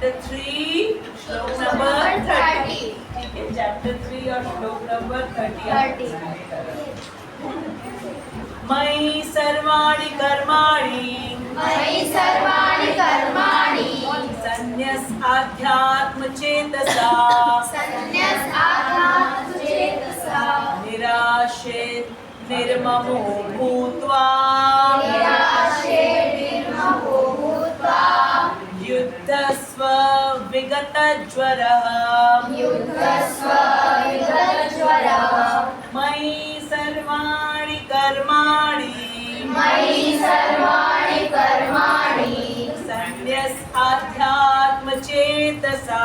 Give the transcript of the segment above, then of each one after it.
Chapter 3 श्लोक number 30। ठीक है, चैप्टर 3 और श्लोक नंबर 30। मयि सर्वाणि कर्माणि संन्यस आध्यात्म चेतसा निराशेत निर्ममो भूत्वा युद्धस्व विगतज्वरः मयि सर्वाणि कर्माणि संन्यस आध्यात्म चेतसा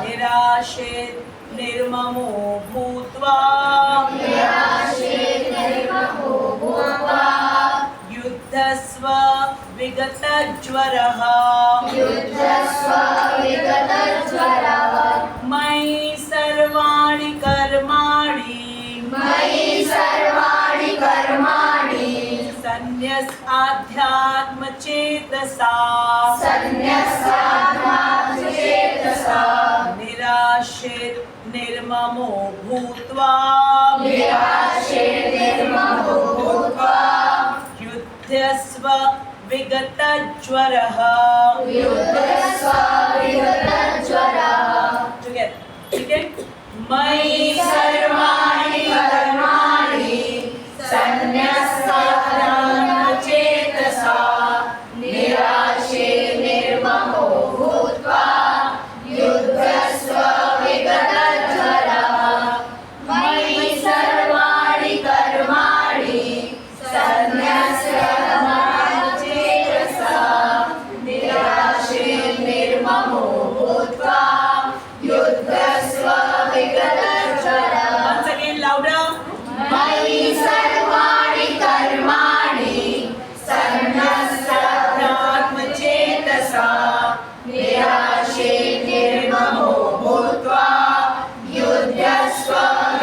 निराशेत निर्ममो भूत्वा युद्धस्व विगतज्वरः मयि सर्वाणि कर्माणि संन्यस आध्यात्म चेतसा निराशेत निर्ममो भूत्वा युद्धस्व विगतज्वरः ठीक है। मयि सर्वाणि कर्माणि संन्यस आध्यात्म चेतसा निराशेत निर्ममो भूत्वा युद्धस्व विगतज्वरः मयि सर्वाणि कर्माणि संन्यस आध्यात्म चेतसा निराशेत निर्ममो भूत्वा युद्धस्व विगतज्वरः। Once again louder. मयि सर्वाणि कर्माणि संन्यस आध्यात्म चेतसा निराशेत निर्ममो भूत्वा युद्धस्व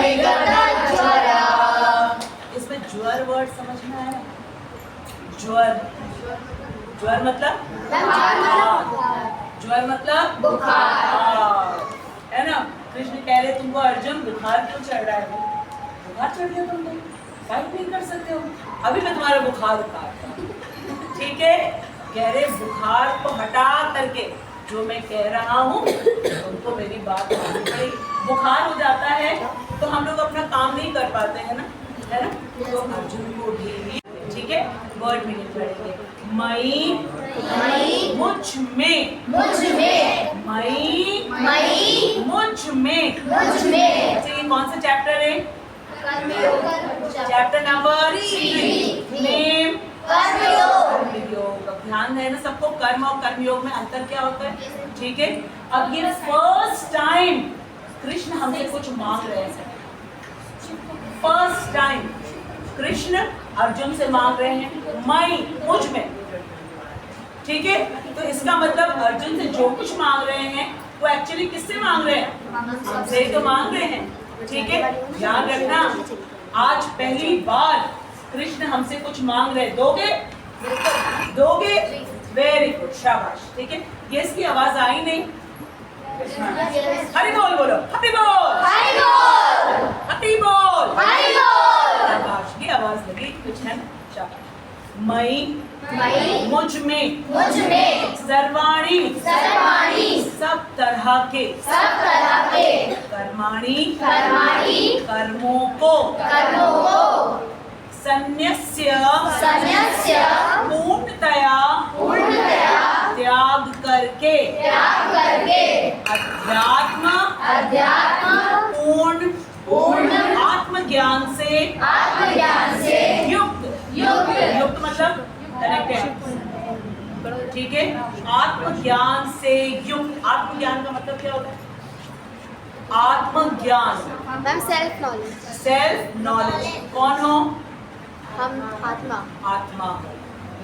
विगतज्वरः। इसमें ज्वर वर्ड समझना है। ज्वर मतलब ज्वर मतलब बुखार, है ना। कृष्ण कह रहे तुमको अर्जुन बुखार क्यों चढ़ रहा है? बुखार चढ़ गया तुमको, फाइट नहीं कर सकते हो, अभी मैं तुम्हारा बुखार उतारता हूँ। ठीक है, कह रहे बुखार को हटा करके जो मैं कह रहा हूँ उनको मेरी बात माननी पड़ेगी। बुखार हो जाता है तो हम लोग अपना काम नहीं कर पाते हैं ना, है ना। तो अर्जुन को भी ठीक है वर्ड मीनिंग पढ़ेंगे। मयि मुझ में मयि मुझ में। अच्छा, ये कौन सा चैप्टर है? चैप्टर नंबर 3 नेम कर्मयोग। अब ध्यान है ना सबको, कर्म और कर्मयोग में अंतर क्या होता है। ठीक है, अब ये फर्स्ट टाइम कृष्ण हमसे कुछ मांग रहे हैं। फर्स्ट टाइम कृष्ण अर्जुन से मांग रहे हैं मयि मुझ में। ठीक है, तो इसका मतलब अर्जुन से जो कुछ मांग रहे हैं वो एक्चुअली किससे मांग रहे हैं? हमसे तो मांग रहे हैं। ठीक है, ध्यान रखना, आज पहली बार कृष्ण हमसे कुछ मांग रहे। दोगे? वेरी गुड, शाबाश। ठीक है, ये इसकी आवाज आई नहीं? हरि बोल बोलो, हरि बोल, हरि बोल। शाबाश, ये आवाज लगी कुछ है ना, शाबाश। मयि मुझ में सर्वाणि सब तरह के कर्माणि कर्मों को संन्यस्य पूर्णतया त्याग करके अध्यात्म पूर्ण आत्मज्ञान से युक्त मतलब कनेक्टेड। ठीक है, आत्मज्ञान से युक्त। आत्मज्ञान का मतलब क्या होता है? आत्मज्ञान सेल्फ नॉलेज। कौन हो? हम आत्मा।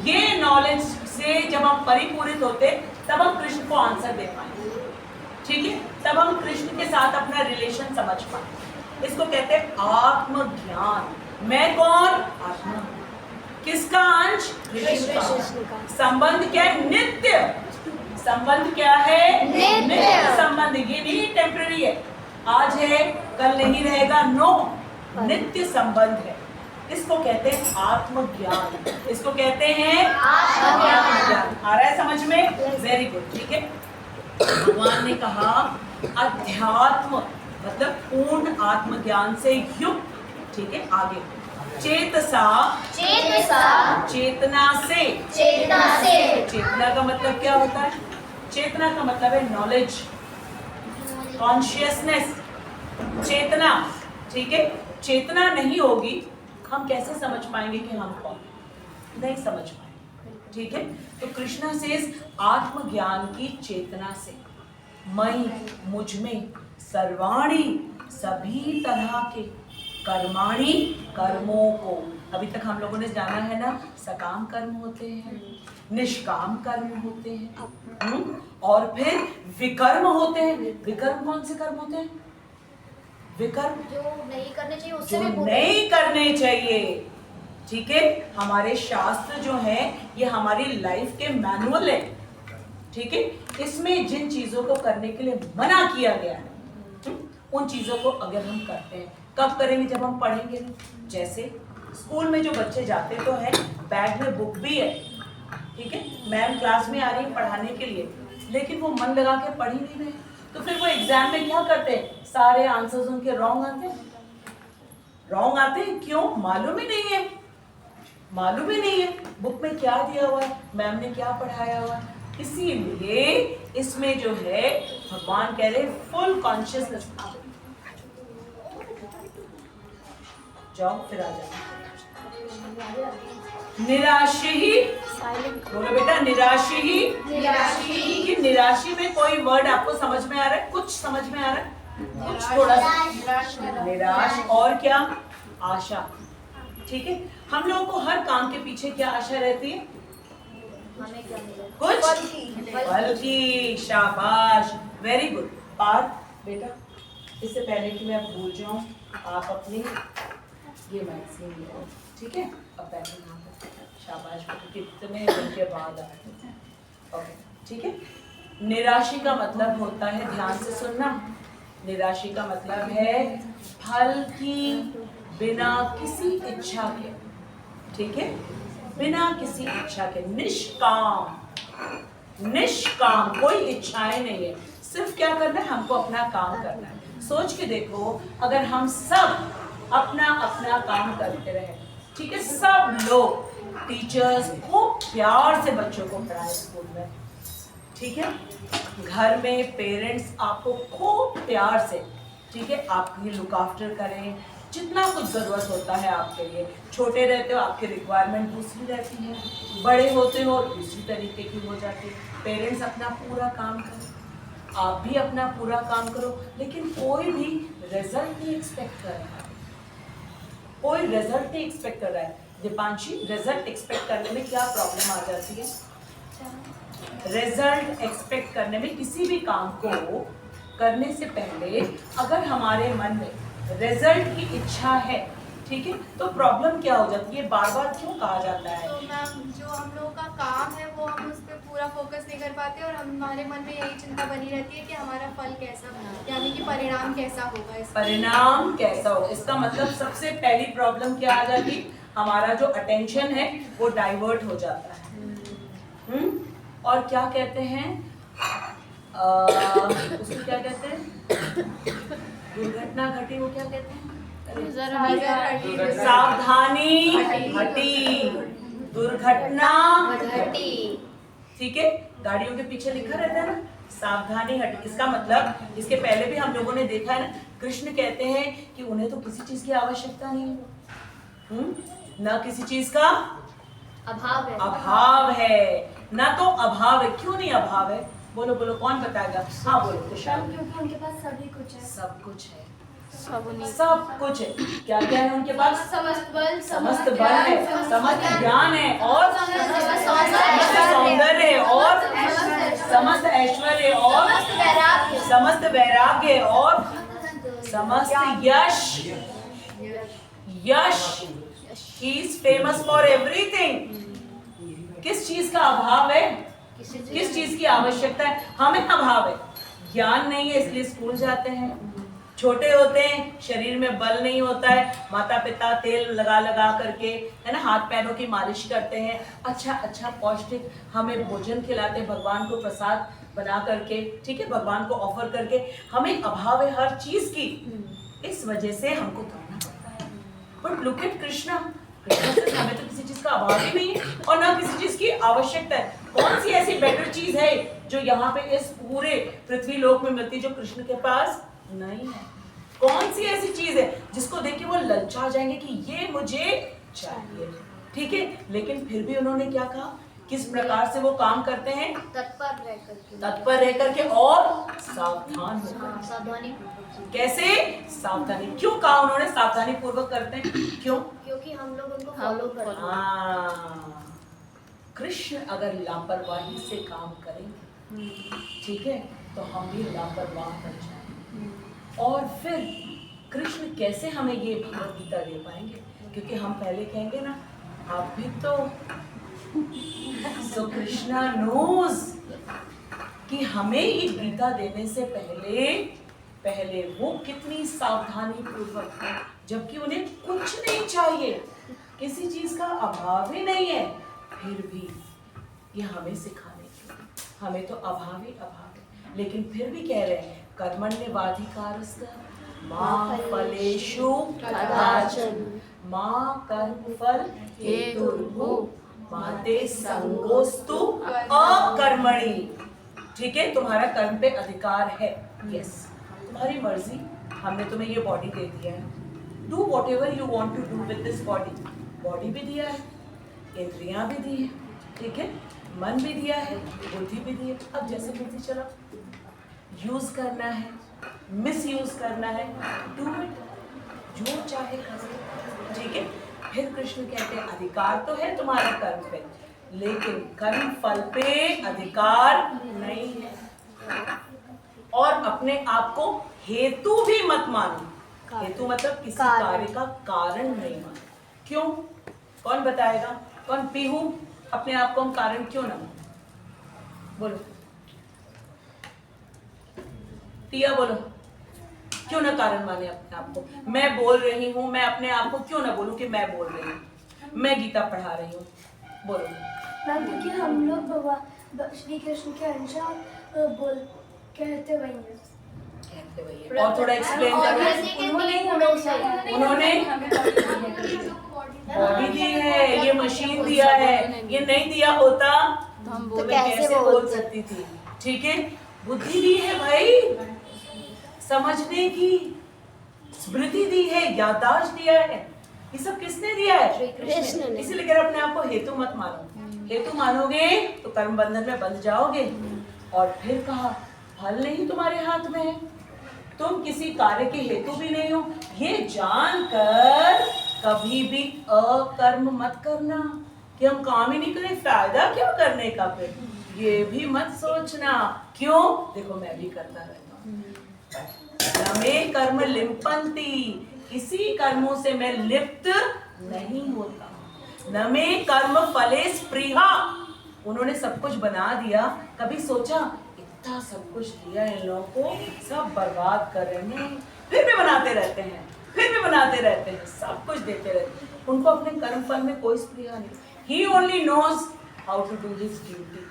ये नॉलेज से जब हम परिपूरित होते तब हम कृष्ण को आंसर दे पाएंगे। ठीक है, तब हम कृष्ण के साथ अपना रिलेशन समझ पाएंगे। इसको कहते हैं आत्मज्ञान। मैं कौन? आत्मा। किसका अंश? कृष्ण का। संबंध क्या है? नित्य। संबंध क्या है? नित्य संबंध। ये नहीं टेम्पररी है, आज है कल नहीं रहेगा, नो, नित्य संबंध है। इसको कहते हैं आत्मज्ञान। इसको कहते हैं आत्मज्ञान। आ रहा है समझ में? वेरी गुड, ठीक है। भगवान ने कहा अध्यात्म मतलब पूर्ण आत्मज्ञान से युक्त, ठीक है। आगे चेतसा, चेतना से। चेतना का मतलब क्या होता है? चेतना का मतलब है नॉलेज, कॉन्शियसनेस, चेतना, ठीक है। चेतना नहीं होगी, हम कैसे समझ पाएंगे कि हम कौन? नहीं समझ पाएंगे, ठीक है। तो कृष्णा से आत्मज्ञान की चेतना से, मई मुझ में, सर्वाणी सभी तरह के, कर्माणि कर्मों को। अभी तक हम लोगों ने जाना है ना, सकाम कर्म होते हैं, निष्काम कर्म होते हैं, और फिर विकर्म होते हैं। विकर्म कौन से कर्म होते हैं? विकर्म जो नहीं करने चाहिए, उससे जो भी बुरे। नहीं करने चाहिए, ठीक है। हमारे शास्त्र जो है ये हमारी लाइफ के मैनुअल है, ठीक है। इसमें जिन चीजों को करने के लिए मना किया गया है, उन चीजों को अगर हम करते हैं, कब करेंगे? जब हम पढ़ेंगे। जैसे स्कूल में जो बच्चे जाते तो हैं, बैग में बुक भी है, ठीक है, मैम क्लास में आ रही है पढ़ाने के लिए, लेकिन वो मन लगा के पढ़ ही नहीं रहे, तो फिर वो एग्जाम में क्या करते हैं? सारे आंसर्स उनके रॉन्ग आते हैं। रॉन्ग आते हैं क्यों? मालूम ही नहीं है, मालूम ही नहीं है बुक में क्या दिया हुआ है, मैम ने क्या पढ़ाया हुआ है। इसीलिए इसमें जो है भगवान कह रहे फुल कॉन्शियसनेस। जाओ फिर आ जाओ। निराशी ही, बोलो बेटा, निराशी ही। कि निराशी में कोई वर्ड आपको समझ में आ रहा है? कुछ समझ में आ रहा है? कुछ थोड़ा सा। निराश और क्या? आशा, ठीक है। हम लोगों को हर काम के पीछे क्या आशा रहती है? कुछ फल की। शाबाश, वेरी गुड। पार्थ बेटा, इससे पहले कि मैं भूल जाऊं, आप अपनी ये मैगजीन लो, ठीक है। अब बैठे यहाँ पर। शाबाश बेटा, कितने दिन के बाद आए। ओके, ठीक है। निराशी का मतलब होता है, ध्यान से सुनना, निराशी का मतलब है फल की, बिना किसी इच्छा के, ठीक है, बिना किसी इच्छा के, निष्काम। निष्काम, कोई इच्छाएं नहीं है, सिर्फ क्या करना है? हमको अपना काम करना है। सोच के देखो, अगर हम सब अपना अपना काम करते रहे, ठीक है, सब लोग, टीचर्स खूब प्यार से बच्चों को पढ़ाए स्कूल में, ठीक है, घर में पेरेंट्स आपको खूब प्यार से, ठीक है, आपकी लुक आफ्टर करें, जितना कुछ ज़रूरत होता है आपके लिए। छोटे रहते हो आपकी रिक्वायरमेंट दूसरी रहती है, बड़े होते हो दूसरी तरीके की हो जाती है। पेरेंट्स अपना पूरा काम करें, आप भी अपना पूरा काम करो, लेकिन कोई भी रिजल्ट नहीं एक्सपेक्ट कर रहा है, कोई रिजल्ट नहीं एक्सपेक्ट कर रहा है। दीपांशी, रिजल्ट एक्सपेक्ट करने में क्या प्रॉब्लम आ जाती है? रिजल्ट एक्सपेक्ट करने में, किसी भी काम को करने से पहले अगर हमारे मन में रिजल्ट की इच्छा है, ठीक है, तो प्रॉब्लम क्या हो जाती है? बार बार क्यों कहा जाता है? तो मैम, जो हम लोगों का काम है वो हम उस पर पूरा फोकस नहीं कर पाते और हमारे मन में यही चिंता बनी रहती है कि हमारा फल कैसा, यानी कि परिणाम कैसा होगा। परिणाम कैसा होगा, इसका मतलब सबसे पहली प्रॉब्लम क्या आ जाती? हमारा जो अटेंशन है वो डाइवर्ट हो जाता है। और क्या कहते हैं उसको, क्या कहते हैं? दुर्घटना घटी, वो क्या कहते हैं? सावधानी हटी, दुर्घटना घटी, ठीक है। गाड़ियों के पीछे लिखा रहता है ना, सावधानी हटी। इसका मतलब, इसके पहले भी हम लोगों ने देखा है ना, कृष्ण कहते हैं कि उन्हें तो किसी चीज की आवश्यकता नहीं है, ना किसी चीज का अभाव है। अभाव है, ना तो अभाव है। क्यों नहीं अभाव है? बोलो बोलो, कौन बताएगा? हाँ बोलो तुषार। क्योंकि उनके पास सभी कुछ है। सब कुछ है, सब कुछ है। क्या क्या है उनके पास? समस्त बल, समस्त बल है, समस्त ज्ञान है, और समस्त सौंदर्य है, और समस्त ऐश्वर्य, और समस्त वैराग्य, और समस्त यश। यश, he is famous for everything। किस चीज का अभाव है, किस चीज की आवश्यकता है? हमें अभाव है, ज्ञान नहीं है इसलिए स्कूल जाते हैं। छोटे होते हैं, शरीर में बल नहीं होता है, माता पिता तेल लगा लगा करके, है ना, हाथ पैरों की मालिश करते हैं, अच्छा अच्छा पौष्टिक हमें भोजन खिलाते हैं, भगवान को प्रसाद बना करके, ठीक है, भगवान को ऑफर करके। हमें अभाव है हर चीज की, इस वजह से हमको करना पड़ता है। But look at Krishna, Krishna से हमें तो किसी चीज का अभाव ही नहीं है और ना किसी चीज की आवश्यकता है। कौन सी ऐसी बेटर चीज है जो यहाँ पे इस पूरे पृथ्वी लोक में मिलती, जो कृष्ण के पास नहीं है? कौन सी ऐसी चीज है जिसको देख के वो ललचा जाएंगे कि ये मुझे चाहिए, ठीक है? लेकिन फिर भी उन्होंने क्या कहा, किस प्रकार से वो काम करते हैं? तत्पर रह करके और सावधान होकर। सावधानी। कैसे? सावधानी। क्यों कहा उन्होंने सावधानी पूर्वक करते हैं? क्यों? क्योंकि हम लोग उनको फॉलो करते हैं। हाँ, कृष्ण अगर लापरवाही से काम करेंगे, ठीक है, तो हम भी लापरवाह बन जाएंगे। और फिर कृष्ण कैसे हमें ये भगवद गीता दे पाएंगे? क्योंकि हम पहले कहेंगे ना, आप भी तो सो कृष्णा नोज कि हमें ये गीता देने से पहले वो कितनी सावधानी पूर्वक है, जबकि उन्हें कुछ नहीं चाहिए, किसी चीज का अभाव ही नहीं है, फिर भी ये हमें सिखाने के, हमें तो अभाव ही अभाव है, लेकिन फिर भी कह रहे हैं कर्मण्येवाधिकारस्ते मा फलेषु कदाचन मा कर्मफल हेतुर्भुः मा ते संगोस्तु अकर्मणि। ठीक है, तुम्हारा कर्म पे अधिकार है, यस, तुम्हारी मर्जी, हमने तुम्हें ये बॉडी दे दिया है, do whatever you want to do with this body. Body भी दिया है, इंद्रियां भी दी है, ठीक है, मन भी दिया है, बुद्धि भी दी है, अब जैसे बुद्धि चला, यूज करना है, मिस यूज करना है, डू इट, जो चाहे कर, ठीक है। फिर कृष्ण कहते हैं अधिकार तो है तुम्हारा कर्म पे, लेकिन कर्म फल पे अधिकार नहीं है, और अपने आप को हेतु भी मत मानो। हेतु मतलब किसी कार्य का कारण नहीं मानो। क्यों? कौन बताएगा? कौन? पीहू, अपने आप को हम कारण क्यों ना मानो? बोलो टिया, बोलो, क्यों ना कारण माने अपने आप को? मैं बोल रही हूँ, मैं अपने आप को क्यों ना बोलूं कि मैं बोल रही हूँ, मैं गीता पढ़ा रही हूँ? बोलो। क्योंकि हम लोग भगवान श्री कृष्ण के अनुसार बोल कहते वही हैं। और थोड़ा एक्सप्लेन करो। उन्होंने बॉडी दी है, ये मशीन दिया है, ये नहीं दिया होता तो मैं कैसे बोल सकती थी? ठीक है, बुद्धि दी है भाई, समझने की, स्मृति दी है, याददाश्त दिया है, ये सब किसने दिया है? कृष्ण ने। इसीलिए कह अपने आप को हेतु मत मानो। हेतु मानोगे तो कर्म बंधन में बंध जाओगे। और फिर कहा फल नहीं तुम्हारे हाथ में है, तुम किसी कार्य के हेतु भी नहीं हो, ये जानकर कभी भी अकर्म मत करना कि हम काम ही नहीं करें, फायदा क्यों करने का? फिर ये भी मत सोचना। क्यों? देखो मैं भी करता रहता हूँ, नमे कर्म लिम्पन्ति, किसी कर्मों से मैं लिप्त नहीं होता। नमे कर्म फले स्पृहा, उन्होंने सब कुछ बना दिया, कभी सोचा इतना सब कुछ दिया इन लोगों को, सब बर्बाद कर रहे हैं, फिर भी बनाते रहते हैं, फिर भी बनाते रहते हैं, सब कुछ देते रहते हैं, उनको अपने कर्म फल में कोई स्पृहा नहीं। He only knows how to do his duty.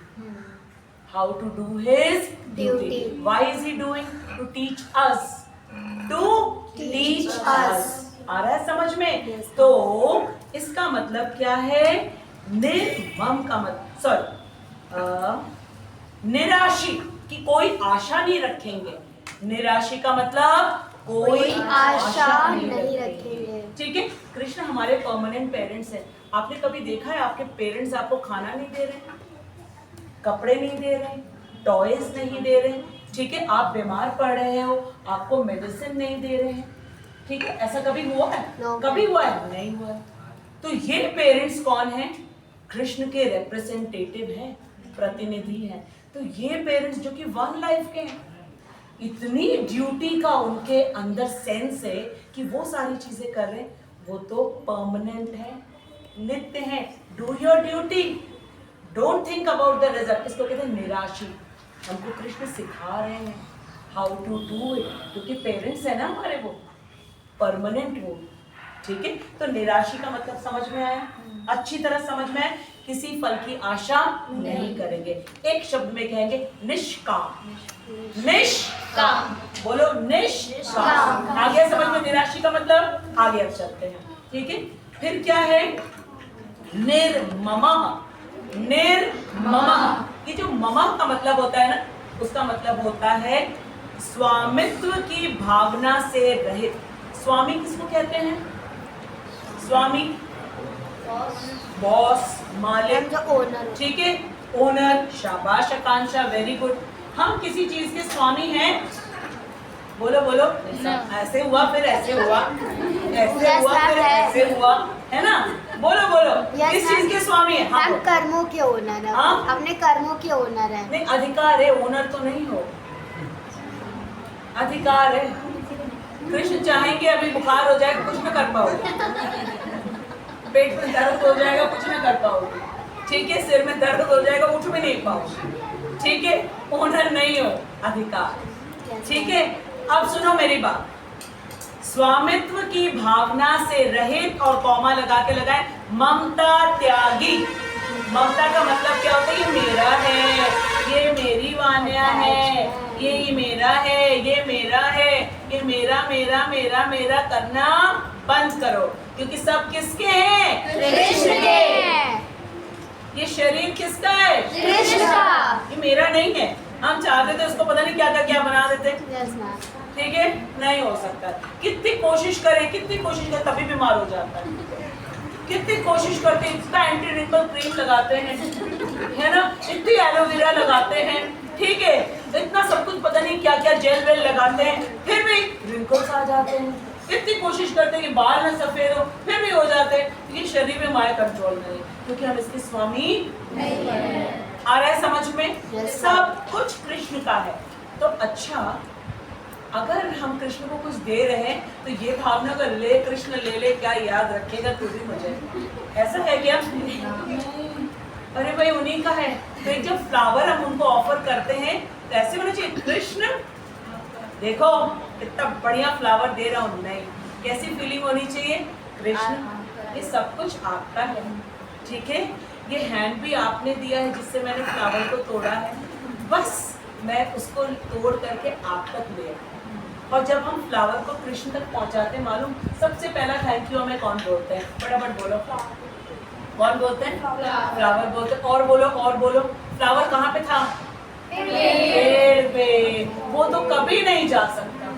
How to do his duty. Why is he doing? To teach us. To teach us. आ रहा है समझ में? तो इसका मतलब क्या है? निर्मम का मतलब, सॉरी, निराशी की कोई आशा नहीं रखेंगे। निराशी का मतलब कोई आशा नहीं रखेंगे। ठीक है, कृष्ण हमारे परमानेंट पेरेंट्स हैं। आपने कभी देखा है आपके पेरेंट्स आपको खाना नहीं दे रहे, कपड़े नहीं दे रहे, टॉयज नहीं दे रहे, ठीक है, आप बीमार पड़ रहे हो, आपको मेडिसिन नहीं दे रहे हैं, ठीक है, ऐसा कभी हुआ है? कभी हुआ है? नहीं हुआ है। तो ये पेरेंट्स कौन है? कृष्ण के रिप्रेजेंटेटिव हैं, प्रतिनिधि हैं। तो ये पेरेंट्स जो कि वन लाइफ के हैं, इतनी ड्यूटी का उनके अंदर सेंस है कि वो सारी चीजें कर रहे हैं, वो तो परमानेंट है, नित्य है। Do your duty, don't think about the result. इसको कहते हैं निराशी। हमको कृष्ण सिखा रहे हैं हाउ टू डू इट, क्योंकि पेरेंट्स है ना हमारे, वो परमानेंट वो, ठीक है। तो निराशी का मतलब समझ में आया, अच्छी तरह समझ में आया। किसी फल की आशा नहीं करेंगे। एक शब्द में कहेंगे निष्काम। निष्काम बोलो, निष्काम। आ गया समझ में निराशी का मतलब? आगे अब चलते हैं, ठीक है। फिर क्या है? निर्ममः। निर्ममः, ये जो ममः का मतलब होता है ना, उसका मतलब होता है स्वामित्व की भावना से रहित। स्वामी किसको कहते हैं? स्वामी बॉस, मालिक, ओनर। ठीक है, ओनर। शाबाश आकांक्षा, वेरी गुड। हम किसी चीज के स्वामी हैं? बोलो बोलो। ऐसे हुआ फिर ऐसे हुआ, ऐसे हुआ फिर ऐसे हुआ, है ना? बोलो बोलो। किस चीज के स्वामी है? हम कर्मों के ओनर हैं। अपने कर्मों के ओनर हैं। नहीं, अधिकार है, ओनर तो नहीं हो। अधिकार है। कृष्ण चाहेंगे अभी बुखार हो जाए, कुछ न कर पाओगे। पेट में दर्द हो जाएगा, कुछ न कर पाओगे, ठीक है। सिर में दर्द हो जाएगा, उठ भी नहीं पाओगे, ठीक है। ओनर नहीं हो, अधिकार, ठीक है। अब सुनो मेरी बात। स्वामित्व की भावना से रहित, और कौमा लगा के लगाए, ममता त्यागी। ममता का मतलब क्या होता है? ये मेरा है, ये मेरी वान्या है, ये मेरा है, ये मेरा है, ये मेरा मेरा मेरा मेरा करना बंद करो, क्योंकि सब किसके हैं? कृष्ण के। ये शरीर किसका है? कृष्ण का। ये मेरा नहीं है। हम चाहते थे उसको पता नहीं क्या बना देते, ठीक है। नहीं हो सकता। कितनी कोशिश करें, कितनी कोशिश करें, तभी बीमार हो जाता है। कितनी कोशिश करते हैं, इतना एंटी रिंकल क्रीम लगाते हैं, है ना, इतनी एलोवेरा लगाते हैं, ठीक है, इतना सब कुछ पता नहीं क्या क्या जेल वेल लगाते हैं, फिर भी रिंकल्स आ जाते हैं। इतनी कोशिश करते हैं कि बाल ना सफेद हो, फिर भी हो जाते हैं। ये शरीर में माया कंट्रोल नहीं, क्योंकि हम इसके स्वामी नहीं है। आ रहा है समझ में? सब कुछ कृष्ण का है। तो अच्छा, अगर हम कृष्ण को कुछ दे रहे हैं तो ये भावना कर ले कृष्ण ले ले, क्या याद रखेगा तू भी मुझे, ऐसा है क्या? अरे भाई उन्हीं का है। तो एक जब फ्लावर हम उनको ऑफर करते हैं तो ऐसे होना चाहिए, कृष्ण देखो कितना बढ़िया फ्लावर दे रहा हूँ। नहीं, कैसी फीलिंग होनी चाहिए? कृष्ण ये सब कुछ आपका है, ठीक है। ये हैंड भी आपने दिया है जिससे मैंने फ्लावर को तोड़ा है, बस मैं उसको तोड़ करके आप तक ले आया। और जब हम फ्लावर को कृष्ण तक पहुंचाते, मालूम सबसे पहला थैंक यू हमें कौन बोलते हैं? फटाफट बोलो, कौन बोलते हैं? फ्लावर बोलते हैं। और बोलो, और बोलो। फ्लावर कहाँ पे था? पेड़ पे। वो तो कभी नहीं जा सकता,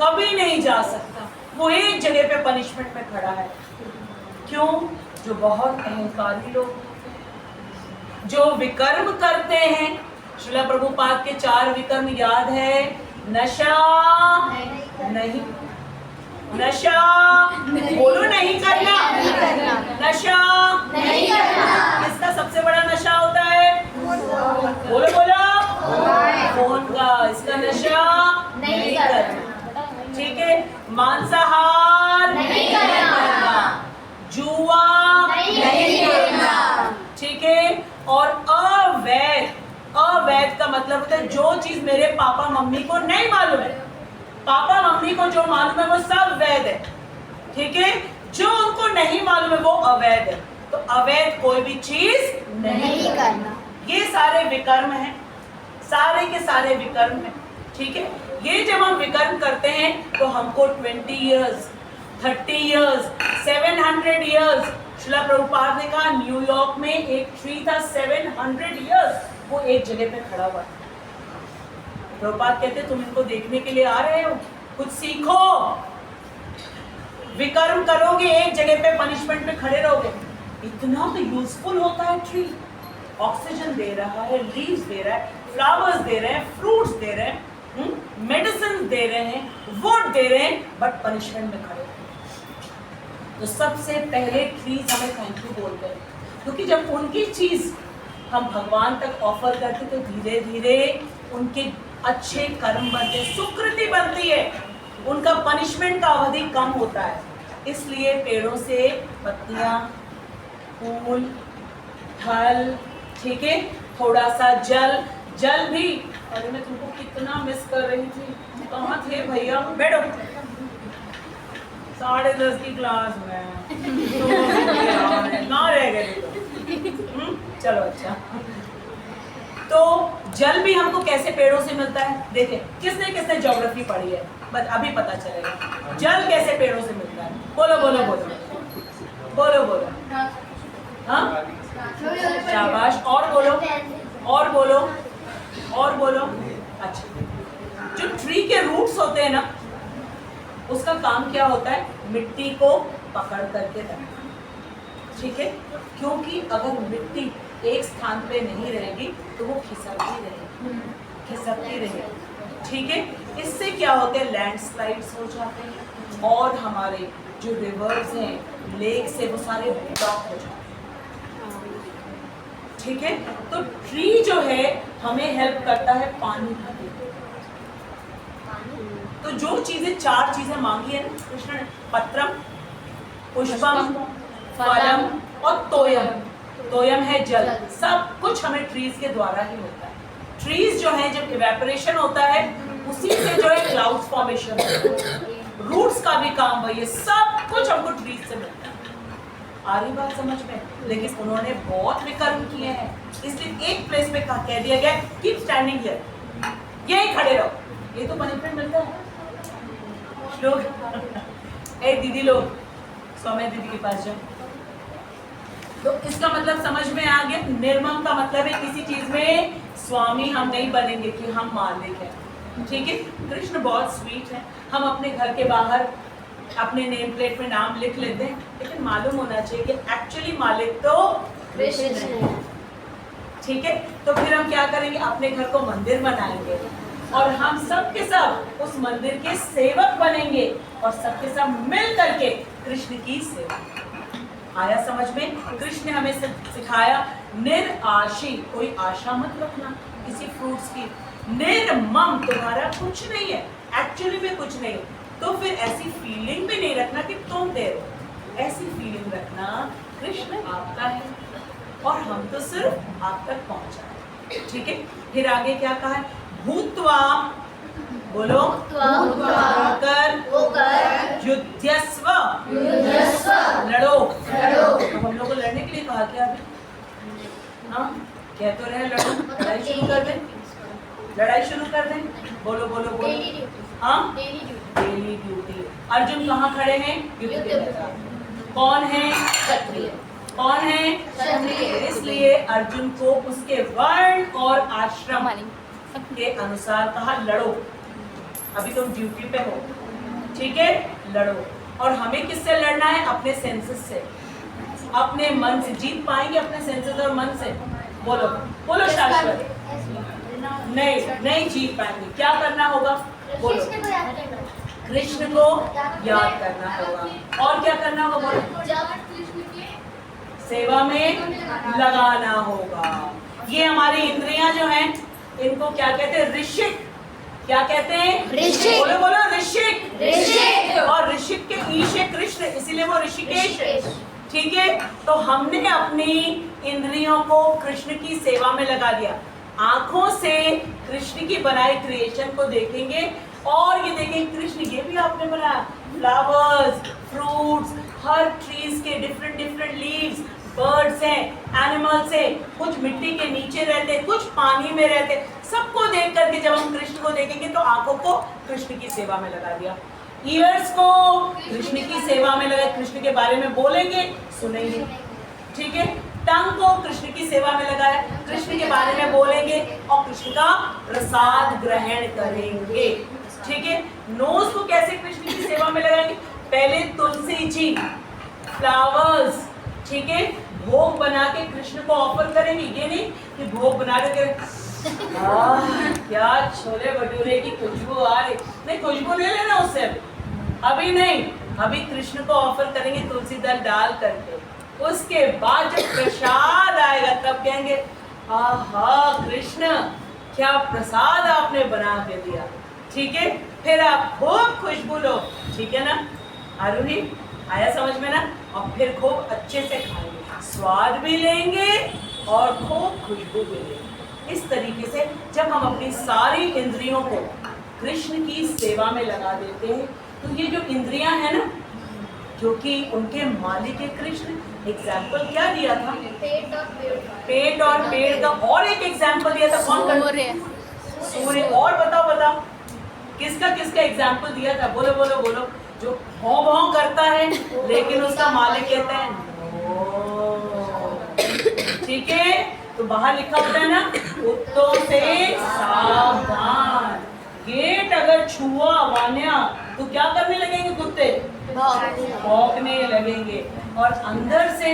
कभी नहीं जा सकता। वो एक जगह पे पनिशमेंट में खड़ा है। क्यों? जो बहुत अहंकारी लोग, जो विकर्म करते हैं। श्रीला प्रभुपाद के 4 विकर्म याद है? नशा नहीं, नशा बोलो नहीं करना, नशा नहीं करना। इसका सबसे बड़ा नशा होता है, बोलो बोलो, फोन का। इसका नशा नहीं करना, ठीक है। मांसाहार नहीं करना, जुआ नहीं करना, ठीक है। और अवैध, अवैध का मतलब होता है जो चीज मेरे पापा मम्मी को नहीं मालूम है। पापा मम्मी को जो मालूम है वो सब वैध है, ठीक है। जो उनको नहीं मालूम है वो अवैध है। तो अवैध कोई भी चीज नहीं करना। ये सारे विकर्म हैं, सारे के सारे विकर्म हैं, ठीक है। ये जब हम विकर्म करते हैं तो हमको 20 years, 30 years, 700 years, Srila Prabhupada ने कहा न्यूयॉर्क में एक ट्री था 700 years, वो एक जगह पे खड़ा हुआ। प्रभुपाद कहते तुम इनको देखने के लिए आ रहे हो, कुछ सीखो। विकर्म करोगे एक जगह पे पनिशमेंट में खड़े रहोगे। इतना तो यूजफुल होता है ट्री, ऑक्सीजन दे रहा है, लीव्स दे रहा है, फ्लावर्स दे रहे हैं, फ्रूट्स दे रहे हैं, मेडिसिन दे रहे हैं, वुड दे रहे हैं, बट पनिशमेंट में खड़े। तो सबसे पहले ट्रीज हमें थैंक यू बोलते हैं, क्योंकि जब उनकी चीज हम भगवान तक ऑफर करते तो धीरे धीरे उनके अच्छे कर्म बनते, सुकृति बनती है, उनका पनिशमेंट का अवधि कम होता है। इसलिए पेड़ों से पत्तियां, फूल, फल, ठीक है, थोड़ा सा जल, जल भी। अरे मैं तुमको कितना मिस कर रही थी, कहाँ थे भैया? बैठो। 10:30 की क्लास में कहाँ रह गए? चलो अच्छा। तो जल भी हमको कैसे पेड़ों से मिलता है? देखिए, किसने किसने ज्योग्राफी पढ़ी है, बस अभी पता चलेगा जल कैसे पेड़ों से मिलता है। बोलो बोलो बोलो बोलो बोलो। हाँ, शाबाश। और बोलो, और बोलो, और बोलो। अच्छा, जो ट्री के रूट्स होते हैं ना, उसका काम क्या होता है? मिट्टी को पकड़ करके रखना, ठीक है? क्योंकि अगर मिट्टी एक स्थान पे नहीं रहेगी तो वो खिसकती रहेगी, ठीक है? इससे क्या होते हैं? लैंडस्लाइड्स हो जाते हैं और हमारे जो रिवर्स हैं, लेक्स है, वो सारे ब्लॉक हो जाते हैं, ठीक है? तो ट्री जो है हमें हेल्प करता है पानी भरने में। तो जो चीजें, 4 चीजें मांगी है ना कृष्ण ने, पत्रम, पुष्पम, फलम और तोयम। तोयम है जल। सब कुछ हमें ट्रीज के द्वारा ही होता है। ट्रीज जो है, जब इवेपोरेशन होता है उसी से जो है क्लाउड फॉर्मेशन होता है। रूट्स का भी काम वही है, सब कुछ हमको ट्रीज से मिलता है। आ रही बात समझ में? लेकिन उन्होंने बहुत विकर्म किए हैं, इसलिए एक प्लेस पे कह दिया गया कीप स्टैंडिंग हियर, यही खड़े रहो। ये तो पनिशमेंट मिलता है। लोग ए दीदी लोग, सौम्या दीदी के पास जाओ। तो इसका मतलब समझ में आ गया। निर्मम का मतलब है किसी चीज में स्वामी हम नहीं बनेंगे कि हम मालिक हैं, ठीक है? कृष्ण बहुत स्वीट है। हम अपने घर के बाहर अपने नेम प्लेट में नाम लिख लेते हैं, लेकिन मालूम होना चाहिए कि एक्चुअली मालिक तो कृष्ण है, ठीक है? तो फिर हम क्या करेंगे? अपने घर को मंदिर बनाएंगे और हम सब के सब उस मंदिर के सेवक बनेंगे और सबके सब मिल करके कृष्ण की सेवा। आया समझ में? कृष्ण ने हमें सिखाया निराशी, कोई आशा मत रखना किसी फ्रूट्स की। निर्मम, तुम्हारा कुछ नहीं है, एक्चुअली में कुछ नहीं है। तो फिर ऐसी फीलिंग भी नहीं रखना कि तुम दे रहे, ऐसी फीलिंग रखना कृष्ण आपका है और हम तो सिर्फ आप तक पहुंचा, ठीक है? फिर आगे क्या कहा है? भूत्वा, बोलो, होकर, युध्यस्व, लड़ो। तो हम लोग को लड़ने के लिए कहा क्या अभी? हाँ, कह तो रहे लड़ो, लड़ाई शुरू कर दें, लड़ाई शुरू कर दें। बोलो बोलो बोलो। हाँ, डेली ड्यूटी। अर्जुन कहाँ खड़े हैं? युद्ध के मैदान। कौन है? क्षत्रिय। कौन है? क्षत्रिय। इसलिए अर्जुन को उसके वर्ण और आश्रम के अनुसार कहा लड़ो। अभी तुम ड्यूटी पे हो, ठीक है? लड़ो। और हमें किससे लड़ना है? अपने सेंसेस से, अपने मन से। जीत पाएंगे अपने सेंसेस और मन से? बोलो बोलो शाश्वत। नहीं जीत पाएंगे। क्या करना होगा? बोलो, कृष्ण को याद करना होगा। और क्या करना होगा? सेवा में लगाना होगा। ये हमारी इंद्रियां जो हैं, इनको क्या कहते हैं? ऋषिक। क्या कहते हैं? ऋषिक। बोलो बोलो, ऋषिक। ऋषिक। और ऋषिक के ईश है कृष्ण, इसीलिए वो ऋषिकेश है, ठीक है? तो हमने अपनी इंद्रियों को कृष्ण की सेवा में लगा दिया। आंखों से कृष्ण की बनाई क्रिएशन को देखेंगे और ये देखेंगे कृष्ण ये भी आपने बनाया, फ्लावर्स, फ्रूट्स, हर ट्रीज के डिफरेंट डिफरेंट लीव्स, बर्ड्स हैं, एनिमल्स हैं, कुछ मिट्टी के नीचे रहते, कुछ पानी में रहते। सबको देख करके जब हम कृष्ण को देखेंगे तो आंखों को कृष्ण की सेवा में लगा दिया, ईयर्स को कृष्ण की सेवा में लगा, कृष्ण के बारे में बोलेंगे, सुनेंगे, ठीक है? टंग को कृष्ण की सेवा में लगाया, कृष्ण के बारे में बोलेंगे और कृष्ण का प्रसाद ग्रहण करेंगे, ठीक है? नोज को कैसे कृष्ण की सेवा में लगाएंगे? पहले तुलसी जी, फ्लावर्स, ठीक है, भोग बना के कृष्ण को ऑफर करेंगे। ये नहीं कि भोग बना के क्या छोले भटूरे की खुशबू आ रही, नहीं खुशबू ले लेना उससे, अभी नहीं, अभी कृष्ण को ऑफर करेंगे तुलसी दल डाल करके। उसके बाद जब प्रसाद आएगा तब कहेंगे आहा कृष्ण क्या प्रसाद आपने बना के दिया, ठीक है? फिर आप खूब खुशबू लो, ठीक है ना? आरुणि आया समझ में ना? और फिर खूब अच्छे से खाएंगे, स्वाद भी लेंगे और खूब खुशबू मिले। इस तरीके से जब हम अपनी सारी इंद्रियों को कृष्ण की सेवा में लगा देते हैं तो ये जो इंद्रियां हैं ना, क्योंकि उनके मालिक है कृष्ण। एग्जाम्पल क्या दिया था? पेट और पेड़ का। और एक एग्जाम्पल दिया था कौन? सूर्य। और बताओ किसका किसका एग्जाम्पल दिया था? बोलो बोलो बोलो। जो भौं भौं करता है लेकिन उसका मालिक कहता है नो। ठीक है, तो बाहर लिखा होता है ना, कुत्तों से सावधान। गेट अगर छुआ वान्या तो क्या करने लगेंगे कुत्ते? भौंकने लगेंगे। और अंदर से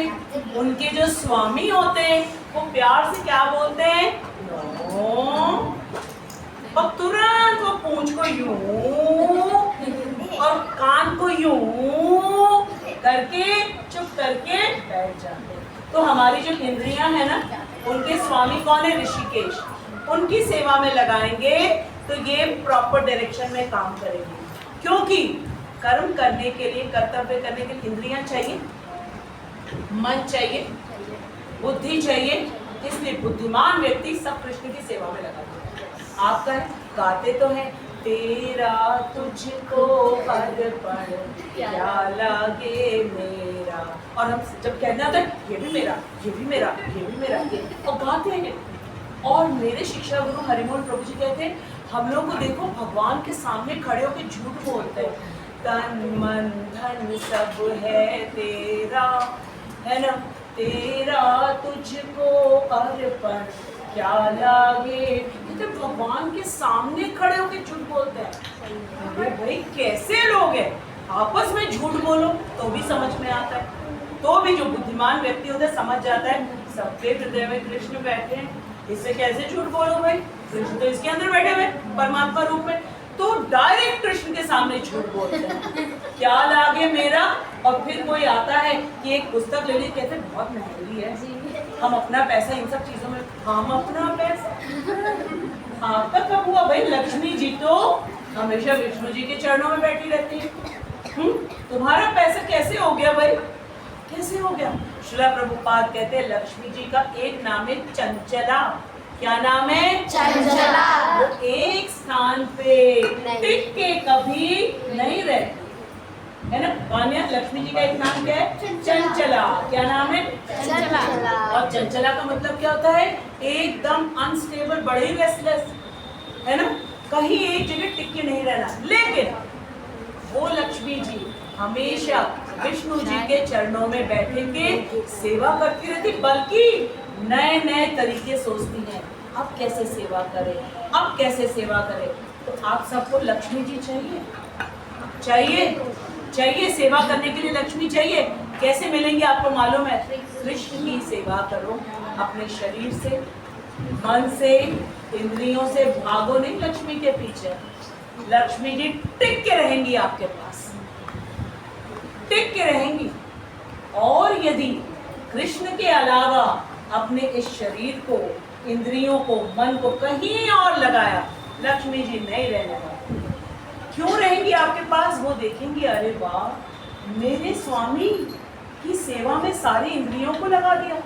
उनके जो स्वामी होते हैं वो प्यार से क्या बोलते हैं? नो। और तुरंत वो पूंछ को यूं और कान को यूं करके चुप करके बैठ जाते हैं। तो हमारी जो इंद्रियां है ना, उनके स्वामी कौन है? ऋषिकेश। उनकी सेवा में लगाएंगे तो ये प्रॉपर डायरेक्शन में काम करेगी। क्योंकि कर्म करने के लिए, कर्तव्य करने के लिए इंद्रियां चाहिए, मन चाहिए, बुद्धि चाहिए। इसलिए बुद्धिमान व्यक्ति सब कृष्ण की सेवा में लगाते हैं। आप गाते तो हैं, तेरा तुझको अर्पण क्या लागे मेरा। और हम जब कहते हैं ये भी मेरा, ये भी मेरा, ये भी मेरा, ये, और गाते हैं। और मेरे शिक्षा गुरु हरिमोहन प्रभु जी कहते हैं, हम लोग को देखो भगवान के सामने खड़े होकर झूठ बोलते हैं, तन मन धन सब है तेरा, है ना, तेरा तुझको अर्पण क्या लागे। तो भगवान के सामने खड़े होकर झूठ बोलते हैं। अरे भाई कैसे लोग हैं? आपस में झूठ बोलो तो भी समझ में आता है, तो भी जो बुद्धिमान व्यक्ति होता है समझ जाता है सबके हृदय में कृष्ण बैठे हैं, इससे कैसे झूठ बोलो भाई? कृष्ण तो इसके अंदर बैठे हुए परमात्मा रूप में। तो डायरेक्ट कृष्ण के सामने झूठ बोलते हैं, क्या लागे मेरा। और फिर कोई आता है कि एक पुस्तक ले ली, कहते हैं बहुत महंगी है, हम अपना पैसा इन सब चीजों में, हम अपना पैसा आपका कब हुआ भाई? लक्ष्मी जी तो हमेशा विष्णु जी के चरणों में बैठी रहती है। तुम्हारा पैसा कैसे हो गया भाई? कैसे हो गया? श्रील प्रभुपाद कहते हैं लक्ष्मी जी का एक नाम है चंचला। क्या नाम है? चंचला। वो एक स्थान पे टिक के कभी नहीं रहती, है ना। वान्या लक्ष्मी जी का एक नाम क्या है? चंचला। क्या नाम है? चंचला। और चंचला का मतलब क्या होता है? एकदम अनस्टेबल, बड़े रेस्टलेस, है ना, कहीं एक जगह टिक के नहीं रहना। लेकिन वो लक्ष्मी जी हमेशा विष्णु जी के चरणों में बैठे के सेवा करती रहती, बल्कि नए नए तरीके सोचती हैं, अब कैसे सेवा करें, अब कैसे सेवा करें। तो आप सबको लक्ष्मी जी चाहिए, चाहिए, चाहिए। सेवा करने के लिए लक्ष्मी चाहिए। कैसे मिलेंगे आपको मालूम है? कृष्ण की सेवा करो, अपने शरीर से, मन से, इंद्रियों से भागो नहीं लक्ष्मी के पीछे। लक्ष्मी जी टिक के रहेंगी आपके पास, टिक के रहेंगी। और यदि कृष्ण के अलावा अपने इस शरीर को, इंद्रियों को, मन को कहीं और लगाया, लक्ष्मी जी नहीं रहने वाली। क्यों रहेंगी आपके पास? वो देखेंगे, अरे वाह, मेरे स्वामी की सेवा में सारी इंद्रियों को लगा दिया।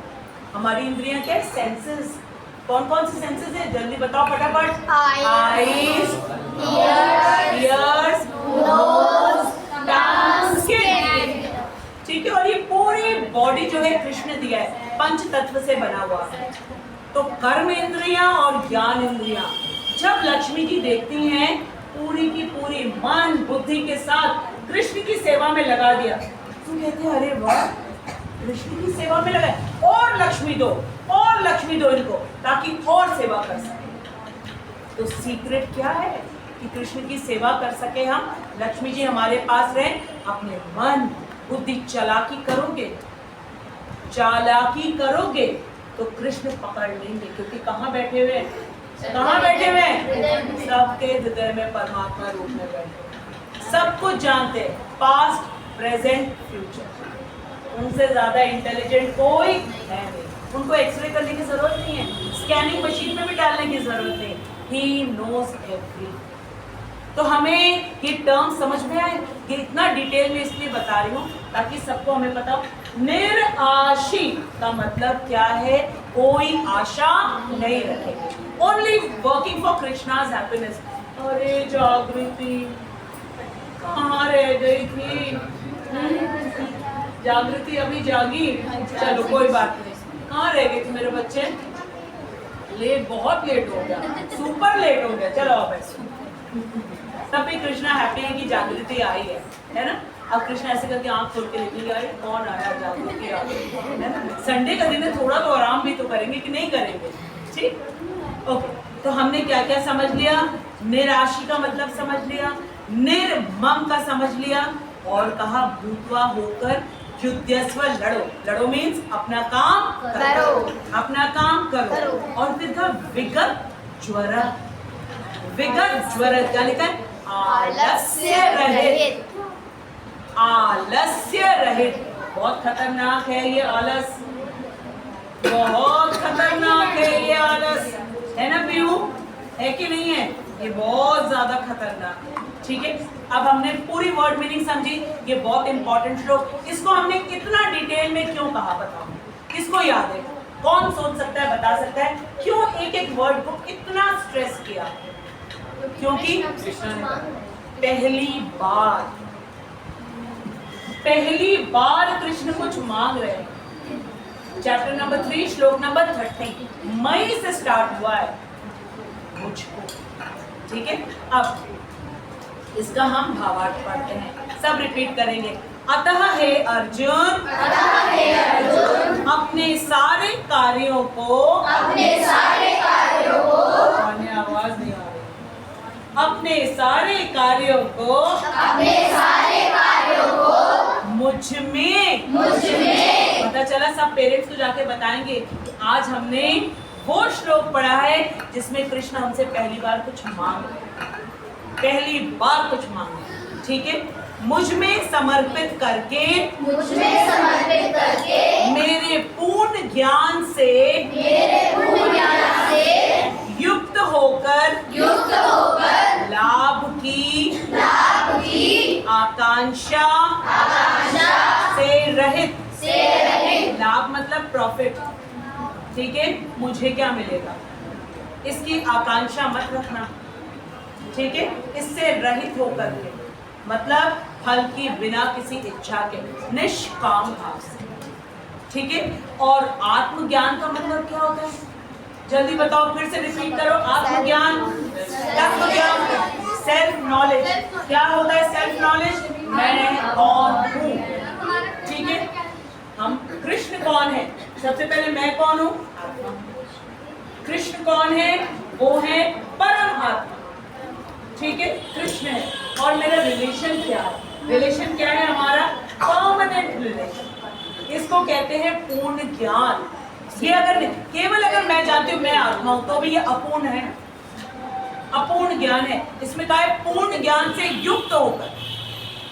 हमारी इंद्रियां क्या है? सेंसेस। कौन कौन सी सेंसेस है? जल्दी बताओ फटाफट। आईज, ईयर्स, नोज, टंग, स्किन। ठीक है। और ये पूरी बॉडी जो है कृष्ण दिया है, पंच तत्व से बना हुआ है। तो कर्म इंद्रियां और ज्ञान इंद्रियां जब लक्ष्मी जी देखती हैं, पूरी की पूरी मन बुद्धि के साथ कृष्ण की सेवा में लगा दिया, तो कहते हैं अरे वाह, कृष्ण की सेवा में लगा, और लक्ष्मी दो, और लक्ष्मी दो इनको, ताकि और सेवा कर सके। तो सीक्रेट क्या है कि कृष्ण की सेवा कर सके हम? लक्ष्मी जी हमारे पास रहे। अपने मन बुद्धि चालाकी करोगे, चालाकी करोगे तो कृष्ण पकड़ लेंगे, क्योंकि कहाँ बैठे हुए हैं? कहाँ बैठे हुए हैं? सबके हृदय में परमात्मा रूप में बैठे, सब कुछ जानते हैं, पास्ट, प्रेजेंट, फ्यूचर। उनसे ज्यादा इंटेलिजेंट कोई है नहीं। उनको एक्सरे करने की जरूरत नहीं है, स्कैनिंग मशीन में भी डालने की जरूरत नहीं। He knows every. तो हमें ये टर्म समझ में आए। ये इतना डिटेल में इसलिए बता रही हूँ ताकि सबको हमें पता हो। निराशी का मतलब क्या है? कोई आशा नहीं रखे, only working for Krishna's happiness. अरे जागृति कहाँ रह गई थी? जागृति अभी जागी? चलो कोई बात नहीं, कहाँ रह गई थी मेरे बच्चे? लेट, बहुत लेट हो गया, सुपर लेट हो गया। चलो अब तब भी कृष्णा हैप्पी है कि जागृति आई है ना? अब कृष्णा ऐसे करके आंख खोल के निकल गया, कौन आया? जागृति आ गई, है ना? संडे का दिन है, थोड़ा तो आराम भी तो करेंगे कि नहीं करेंगे? ठीक, ओके। तो हमने क्या क्या समझ लिया? निराशी का मतलब समझ लिया, निर्मम का समझ लिया, और कहा भूतवा होकर युद्धस्व लड़ो। लड़ो मीन्स अपना काम करो, अपना काम करो। और फिर था विगत ज्वर। विगत ज्वर क्या लिखा है? आलस्य रहित। आलस्य रहित, बहुत खतरनाक है ये आलस, बहुत खतरनाक है ये आलस, है ना पीयू? है कि नहीं है? ये बहुत ज्यादा खतरनाक है। ठीक है, अब हमने पूरी वर्ड मीनिंग समझी। ये बहुत इंपॉर्टेंट श्लोक, इसको हमने कितना डिटेल में क्यों कहा बताओ? किसको याद है? कौन सोच सकता है, बता सकता है क्यों एक एक वर्ड को इतना स्ट्रेस किया? क्योंकि पहली बार कृष्ण कुछ मांग रहे हैं। चैप्टर नंबर 3 श्लोक नंबर 30 मई से स्टार्ट हुआ है, मुझको। ठीक है, अब इसका हम भावार्थ पढ़ते हैं, सब रिपीट करेंगे। अतः हे अर्जुन, अपने सारे कार्यों को, आवाज नहीं आ रही, अपने सारे कार्यों को मुझ में, पता चला सब पेरेंट्स को जाके बताएंगे आज हमने वो श्लोक पढ़ा है जिसमें कृष्ण हमसे पहली बार कुछ मांग रहे हैं, पहली बार कुछ मांग रहे हैं। ठीक है, मुझ में समर्पित करके, मेरे पूर्ण ज्ञान से युक्त होकर लाभ की आकांक्षा से रहित। लाभ मतलब प्रॉफिट। ठीक है, मुझे क्या मिलेगा इसकी आकांक्षा मत रखना। ठीक है, इससे रहित होकर के मतलब फल की बिना किसी इच्छा के, निष्काम भाव से। ठीक है, और आत्मज्ञान का मतलब क्या होता है? जल्दी बताओ, फिर से रिपीट करो। आत्मज्ञान, तत्वज्ञान, सेल्फ नॉलेज। क्या होता है सेल्फ नॉलेज? मैं कौन हूँ। ठीक है, हम कृष्ण कौन है? सबसे पहले मैं कौन हूँ? कृष्ण कौन है? वो है परम आत्मा। ठीक है, कृष्ण है, और मेरा रिलेशन क्या है? रिलेशन क्या है हमारा? Permanent relation. इसको कहते हैं पूर्ण ज्ञान। ये अगर मैं जानती हूँ मैं आत्मा हूं तो भी ये अपूर्ण है, अपूर्ण ज्ञान है। इसमें कहा है पूर्ण ज्ञान से युक्त होकर।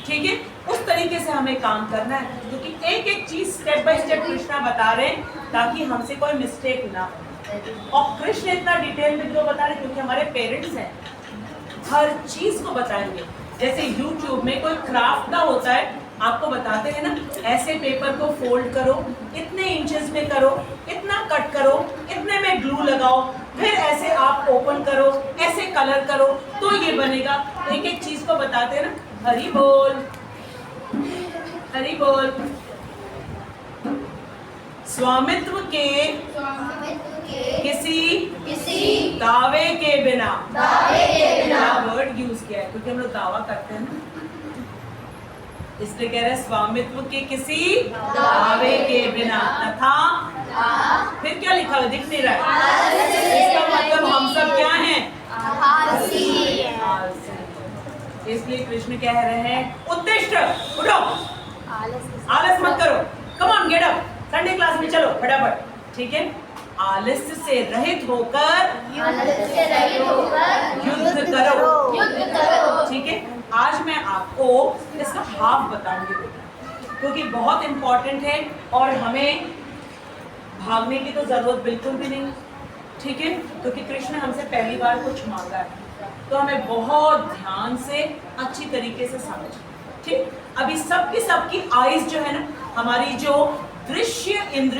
ठीक है, उस तरीके से हमें काम करना है, क्योंकि एक एक चीज स्टेप बाय स्टेप कृष्णा बता रहे हैं ताकि हमसे कोई मिस्टेक ना हो। और कृष्ण इतना डिटेल में क्यों बता रहे? क्योंकि हमारे पेरेंट्स हैं, हर चीज को बताएंगे। जैसे YouTube में कोई क्राफ्ट का होता है, आपको बताते हैं ना, ऐसे पेपर को फोल्ड करो, इतने इंचेस में करो, इतना कट करो, इतने में ग्लू लगाओ, फिर ऐसे आप ओपन करो, ऐसे कलर करो तो ये बनेगा। एक एक चीज को बताते हैं ना। हरि बोल, हरि बोल। स्वामित्व के किसी दावे के बिना, वर्ड यूज किया है क्योंकि हम लोग दावा करते हैं ना, इसलिए कह रहे हैं स्वामित्व के किसी दावे के बिना तथा, फिर क्या लिखा हुआ दिख नहीं रहा है? इसका मतलब हम सब क्या हैं? इसलिए कृष्ण कह रहे हैं उत्तिष्ठ, उठो, आलस मत करो, come on get up, Sunday class में चलो फटाफट। ठीक है, आलस्य से रहित होकर युद्ध करो। ठीक है, आज मैं आपको इसका हाफ बताऊंगी क्योंकि बहुत इंपॉर्टेंट है और हमें भागने की तो जरूरत बिल्कुल भी नहीं। ठीक है, क्योंकि कृष्ण हमसे पहली बार कुछ मांगा है। तो हमें बहुत ध्यान से अच्छी तरीके से समझना, ठीक। अभी सबकी आईज जो है ना, हमारी जो दृश्य इंद्रिय